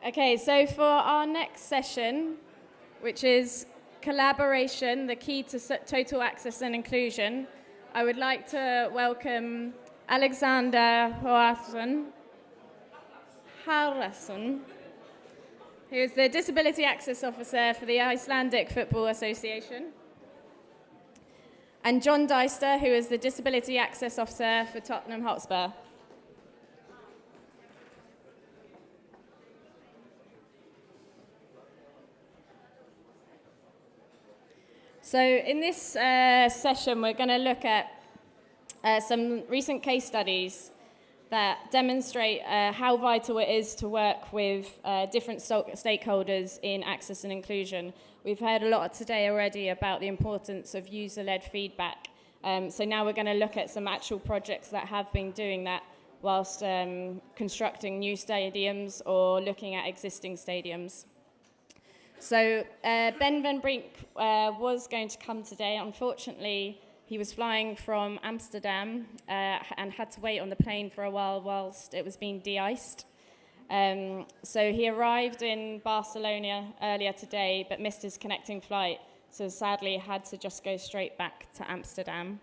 Okay, so for our next session, which is collaboration, the key to total access and inclusion, I would like to welcome Alexander Haraldsson, who is the Disability Access Officer for the Icelandic Football Association, and John Deister, who is the Disability Access Officer for Tottenham Hotspur. So in this session, we're going to look at some recent case studies that demonstrate how vital it is to work with different stakeholders in access and inclusion. We've heard a lot today already about the importance of user-led feedback. So now we're going to look at some actual projects that have been doing that whilst constructing new stadiums or looking at existing stadiums. So Ben Veenbrink was going to come today. Unfortunately, he was flying from Amsterdam and had to wait on the plane for a while whilst it was being de-iced. So he arrived in Barcelona earlier today, but missed his connecting flight. So sadly, had to just go straight back to Amsterdam.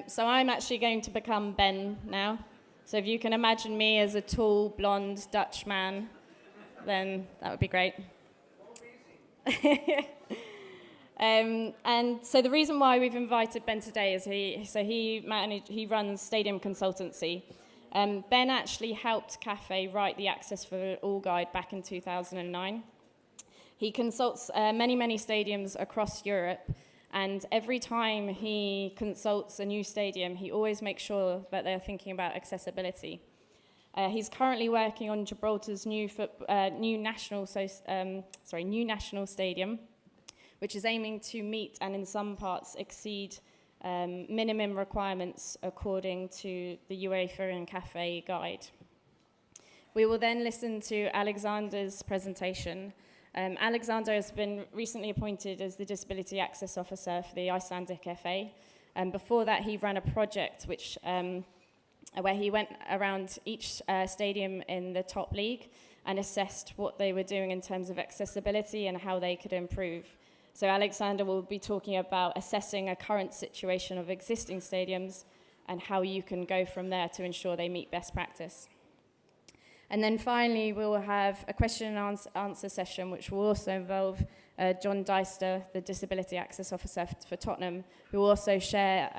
So I'm actually going to become Ben now. So if you can imagine me as a tall, blonde Dutch man, then that would be great. And so the reason why we've invited Ben today is he runs Stadium Consultancy. Ben actually helped CAFE write the Access for All guide back in 2009. He consults many stadiums across Europe, and every time he consults a new stadium, he always makes sure that they're thinking about accessibility. He's currently working on Gibraltar's new national stadium, which is aiming to meet and in some parts exceed minimum requirements according to the UEFA and CAFE guide. We will then listen to Alexander's presentation. Alexander has been recently appointed as the Disability Access Officer for the Icelandic FA, and before that he ran a project which where he went around each stadium in the top league and assessed what they were doing in terms of accessibility and how they could improve. So Alexander will be talking about assessing a current situation of existing stadiums and how you can go from there to ensure they meet best practice. And then finally, we will have a question and answer session, which will also involve John Deister, the Disability Access Officer for Tottenham, who will also share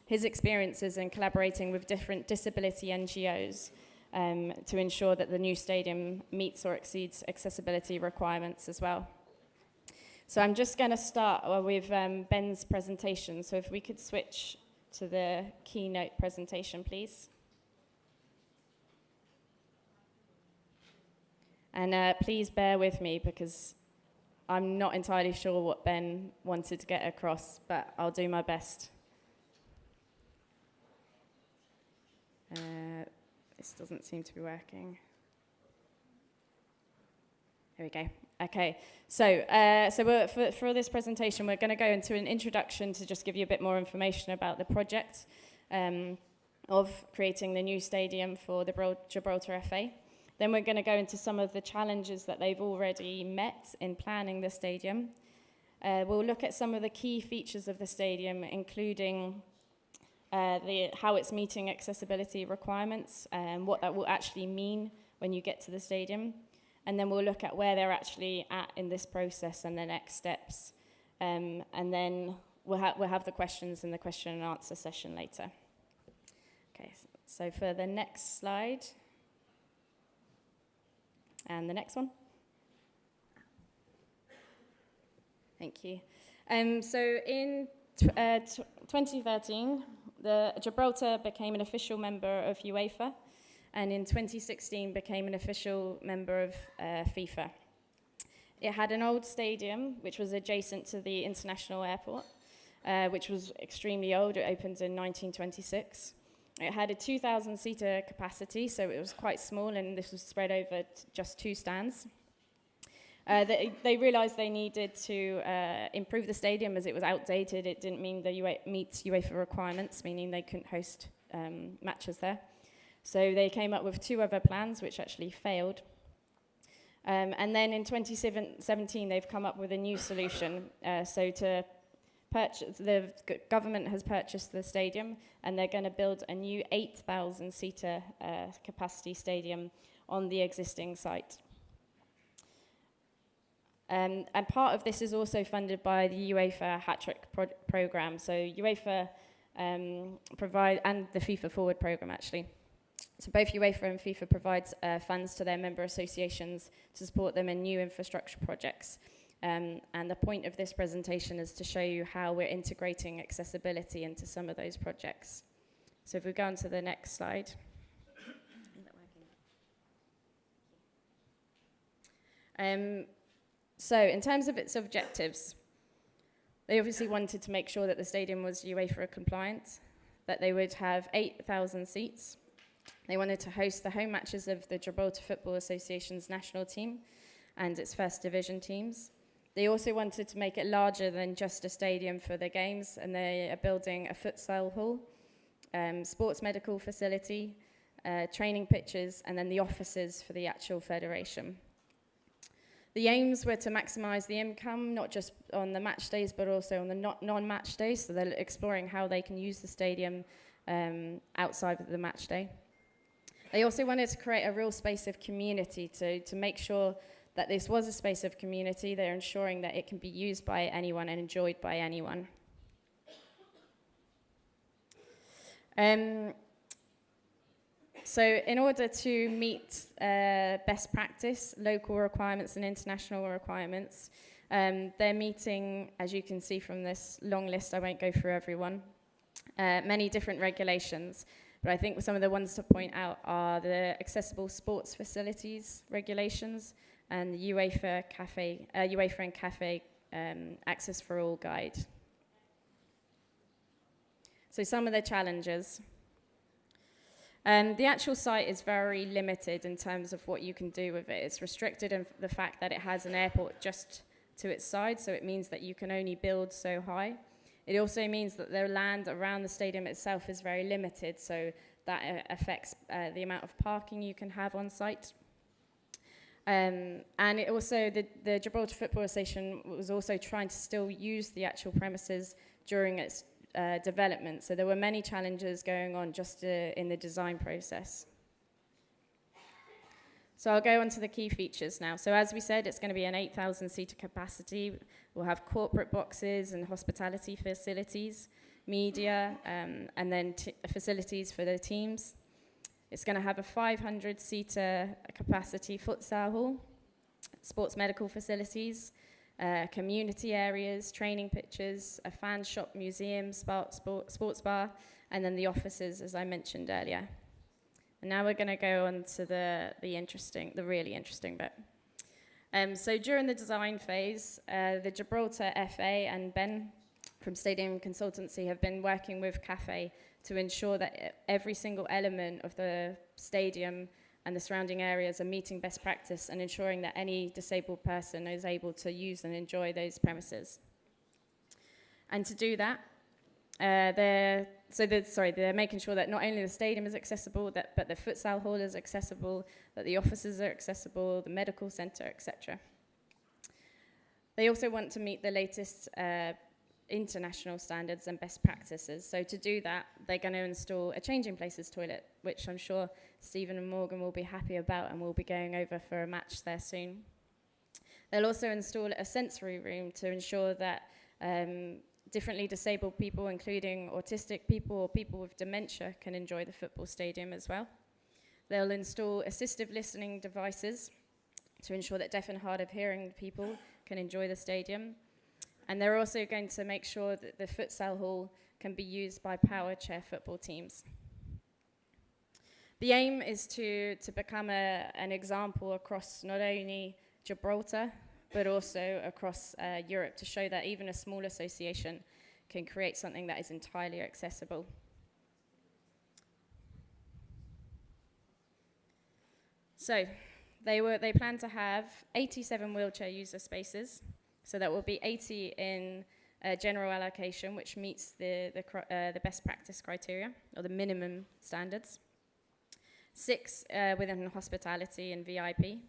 his experiences in collaborating with different disability NGOs to ensure that the new stadium meets or exceeds accessibility requirements as well. So I'm just going to start with Ben's presentation. So if we could switch to the keynote presentation, please. And please bear with me because I'm not entirely sure what Ben wanted to get across, but I'll do my best. This doesn't seem to be working. Here we go. Okay, so for this presentation, we're going to go into an introduction to just give you a bit more information about the project of creating the new stadium for the Gibraltar FA. Then we're going to go into some of the challenges that they've already met in planning the stadium. We'll look at some of the key features of the stadium, including how it's meeting accessibility requirements and what that will actually mean when you get to the stadium. And then we'll look at where they're actually at in this process and the next steps. And then we'll have the questions in the question and answer session later. Okay, so for the next slide. And the next one. Thank you. So in 2013, Gibraltar became an official member of UEFA, and in 2016 became an official member of FIFA. It had an old stadium, which was adjacent to the international airport, which was extremely old. It opened in 1926. It had a 2,000-seater capacity, so it was quite small, and this was spread over just 2 stands. They realized they needed to improve the stadium as it was outdated. It didn't meet UEFA requirements, meaning they couldn't host matches there. So they came up with 2 other plans, which actually failed. And then in 2017, they've come up with a new solution. The government has purchased the stadium, and they're going to build a new 8,000-seater capacity stadium on the existing site. And part of this is also funded by the UEFA Hat-Trick program. So UEFA provide, and the FIFA Forward program actually. So both UEFA and FIFA provides funds to their member associations to support them in new infrastructure projects. And the point of this presentation is to show you how we're integrating accessibility into some of those projects. So if we go on to the next slide. So in terms of its objectives, they obviously wanted to make sure that the stadium was UEFA compliant, that they would have 8,000 seats. They wanted to host the home matches of the Gibraltar Football Association's national team and its first division teams. They also wanted to make it larger than just a stadium for the games, and they are building a futsal hall, sports medical facility, training pitches, and then the offices for the actual federation. The aims were to maximise the income, not just on the match days, but also on the non-match days, so they're exploring how they can use the stadium outside of the match day. They also wanted to create a real space of community to make sure that this was a space of community. They're ensuring that it can be used by anyone and enjoyed by anyone. So in order to meet best practice, local requirements and international requirements, they're meeting, as you can see from this long list, I won't go through everyone, many different regulations. But I think some of the ones to point out are the accessible sports facilities regulations and the UEFA and Cafe Access for All guide. So some of the challenges. The actual site is very limited in terms of what you can do with it. It's restricted in the fact that it has an airport just to its side, so it means that you can only build so high. It also means that the land around the stadium itself is very limited, so that affects the amount of parking you can have on site. And it also, the Gibraltar Football Association was also trying to still use the actual premises during its development. So there were many challenges going on just in the design process. So I'll go on to the key features now. So as we said, it's going to be an 8,000-seater capacity. We'll have corporate boxes and hospitality facilities, media, and then facilities for the teams. It's going to have a 500-seater capacity futsal hall, sports medical facilities, community areas, training pitches, a fan shop, museum, sports bar, and then the offices, as I mentioned earlier. And now we're going to go on to the really interesting bit. So during the design phase, the Gibraltar FA and Ben from Stadium Consultancy have been working with Cafe to ensure that every single element of the stadium and the surrounding areas are meeting best practice and ensuring that any disabled person is able to use and enjoy those premises. And to do that, they're making sure that not only the stadium is accessible, but the futsal hall is accessible, that the offices are accessible, the medical centre, etc. They also want to meet the latest international standards and best practices. So to do that, they're going to install a changing places toilet, which I'm sure Stephen and Morgan will be happy about, and we'll be going over for a match there soon. They'll also install a sensory room to ensure that differently disabled people, including autistic people or people with dementia, can enjoy the football stadium as well. They'll install assistive listening devices to ensure that deaf and hard of hearing people can enjoy the stadium. And they're also going to make sure that the futsal hall can be used by power chair football teams. The aim is to become an example across not only Gibraltar, but also across Europe, to show that even a small association can create something that is entirely accessible. So they plan to have 87 wheelchair user spaces. So that will be 80 in general allocation, which meets the best practice criteria, or the minimum standards. 6 within hospitality and VIP.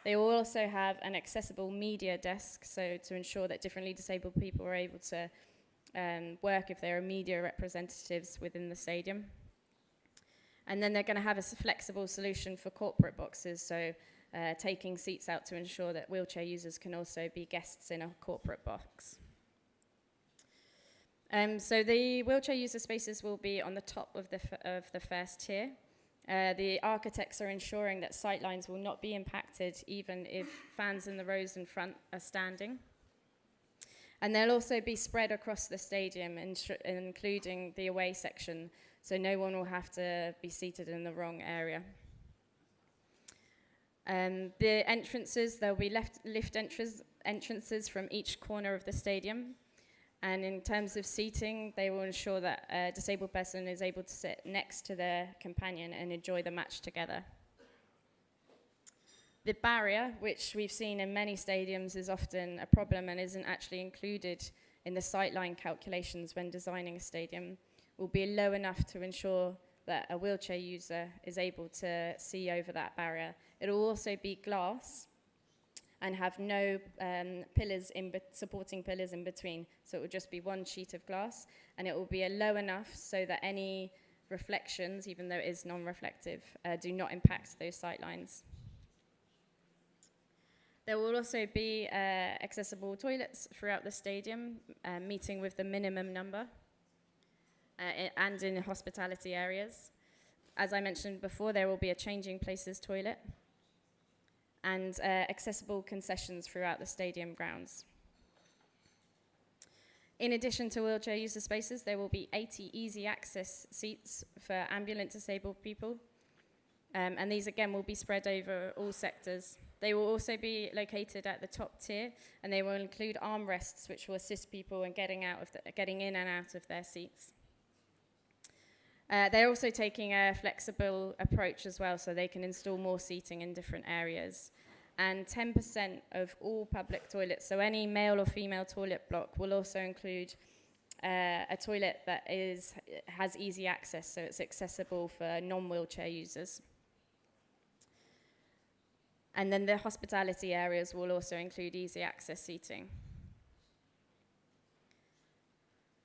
They will also have an accessible media desk, so to ensure that differently disabled people are able to work if there are media representatives within the stadium. And then they're going to have a flexible solution for corporate boxes, so taking seats out to ensure that wheelchair users can also be guests in a corporate box. So the wheelchair user spaces will be on the top of the first tier. The architects are ensuring that sightlines will not be impacted even if fans in the rows in front are standing. And they'll also be spread across the stadium, including the away section, so no one will have to be seated in the wrong area. The entrances, there'll be lift entrances from each corner of the stadium. And in terms of seating, they will ensure that a disabled person is able to sit next to their companion and enjoy the match together. The barrier, which we've seen in many stadiums, is often a problem and isn't actually included in the sightline calculations when designing a stadium, will be low enough to ensure that a wheelchair user is able to see over that barrier. It will also be glass and have no supporting pillars in between. So it will just be one sheet of glass, and it will be low enough so that any reflections, even though it is non-reflective, do not impact those sightlines. There will also be accessible toilets throughout the stadium, meeting with the minimum number, and in hospitality areas. As I mentioned before, there will be a changing places toilet, and accessible concessions throughout the stadium grounds. In addition to wheelchair user spaces, there will be 80 easy access seats for ambulant disabled people. And these again will be spread over all sectors. They will also be located at the top tier, and they will include armrests which will assist people in getting in and out of their seats. They're also taking a flexible approach as well, so they can install more seating in different areas. And 10% of all public toilets, so any male or female toilet block, will also include a toilet that has easy access, so it's accessible for non-wheelchair users. And then the hospitality areas will also include easy access seating.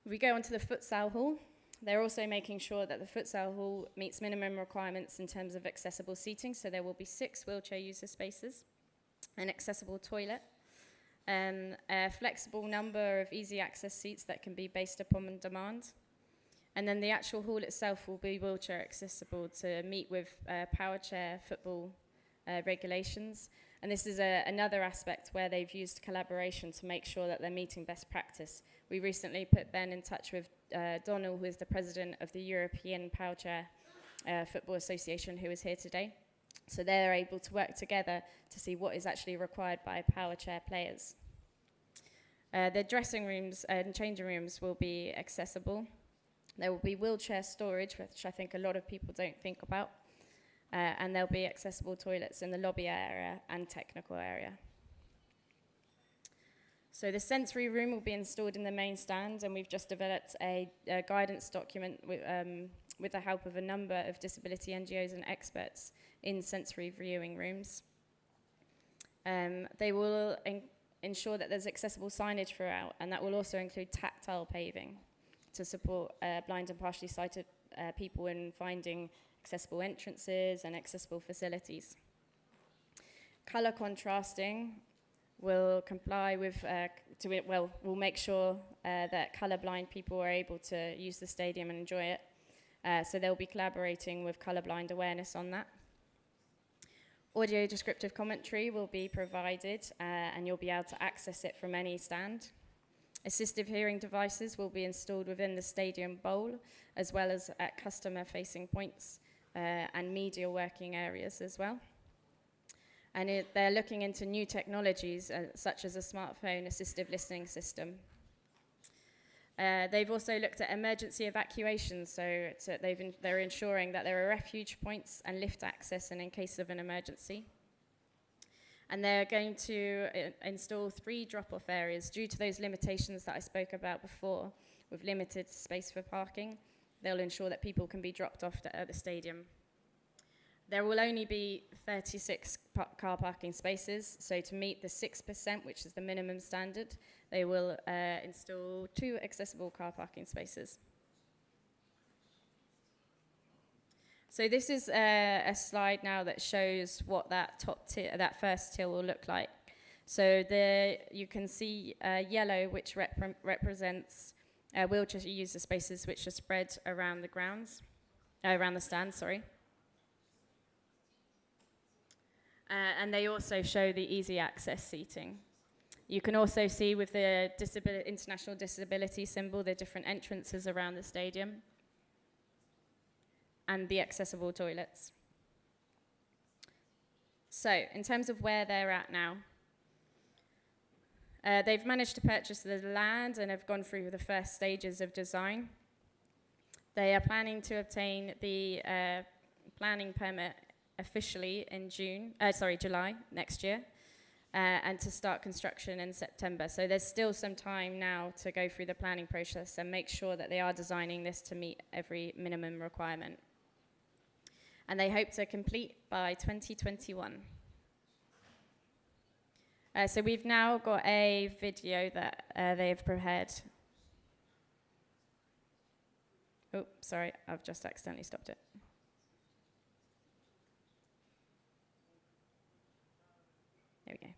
We go on to the futsal hall. They're also making sure that the futsal hall meets minimum requirements in terms of accessible seating, so there will be 6 wheelchair user spaces, an accessible toilet, a flexible number of easy access seats that can be based upon demand, and then the actual hall itself will be wheelchair accessible to meet with power chair football regulations. And this is another aspect where they've used collaboration to make sure that they're meeting best practice. We recently put Ben in touch with Donald, who is the president of the European Power Chair Football Association, who is here today. So they're able to work together to see what is actually required by power chair players. The dressing rooms and changing rooms will be accessible. There will be wheelchair storage, which I think a lot of people don't think about. And there'll be accessible toilets in the lobby area and technical area. So the sensory room will be installed in the main stand, and we've just developed a guidance document with the help of a number of disability NGOs and experts in sensory viewing rooms. They will ensure that there's accessible signage throughout, and that will also include tactile paving to support blind and partially sighted people in finding accessible entrances and accessible facilities. Colour contrasting will comply with, will make sure that colourblind people are able to use the stadium and enjoy it. So they'll be collaborating with colourblind awareness on that. Audio descriptive commentary will be provided, and you'll be able to access it from any stand. Assistive hearing devices will be installed within the stadium bowl, as well as at customer-facing points and media working areas as well. And they're looking into new technologies, such as a smartphone assistive listening system. They've also looked at emergency evacuation, so they're ensuring that there are refuge points and lift access in case of an emergency. And they're going to install 3 drop-off areas due to those limitations that I spoke about before, with limited space for parking. They'll ensure that people can be dropped off at the stadium. There will only be 36 car parking spaces, so to meet the 6%, which is the minimum standard, they will install 2 accessible car parking spaces. So this is a slide now that shows what that top tier, that first tier will look like. So there you can see yellow, which represents wheelchair user spaces, which are spread around the grounds, around the stands, sorry. And they also show the easy access seating. You can also see with the international disability symbol the different entrances around the stadium and the accessible toilets. So, in terms of where they're at now, they've managed to purchase the land and have gone through the first stages of design. They are planning to obtain the planning permit officially in July next year, and to start construction in September. So there's still some time now to go through the planning process and make sure that they are designing this to meet every minimum requirement. And they hope to complete by 2021. So we've now got a video that they've prepared. Oh, sorry, I've just accidentally stopped it. There we go.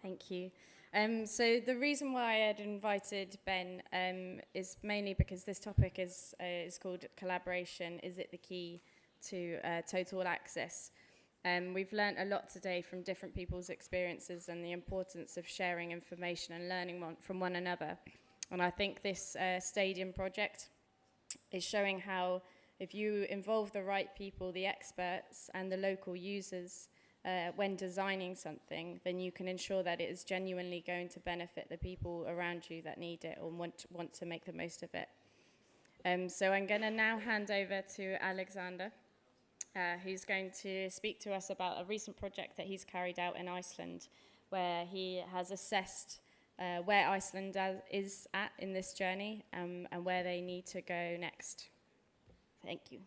Thank you. So the reason why I had invited Ben is mainly because this topic is called collaboration. Is it the key to total access? We've learnt a lot today from different people's experiences and the importance of sharing information and learning from one another. And I think this stadium project is showing how if you involve the right people, the experts and the local users, when designing something, then you can ensure that it is genuinely going to benefit the people around you that need it or want to make the most of it. So I'm going to now hand over to Alexander, who's going to speak to us about a recent project that he's carried out in Iceland, where he has assessed where Iceland is at in this journey and where they need to go next. Thank you.